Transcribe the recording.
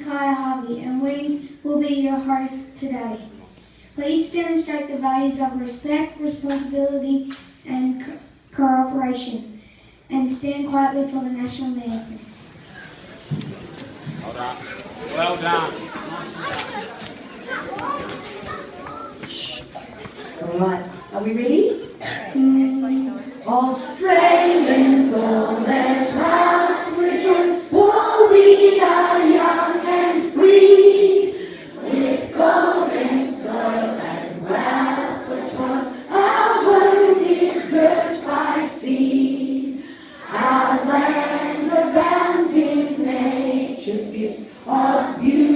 Kaya Harvey, and we will be your hosts today. Please demonstrate the values of respect, responsibility, and cooperation, and stand quietly for the national anthem. Well done. Well done. All right, are we ready? Australians all their crowds rejoice, for we are young and free, with golden soil and wealth for toil. Our home is girt by sea, our land abounds in nature's gifts of beauty.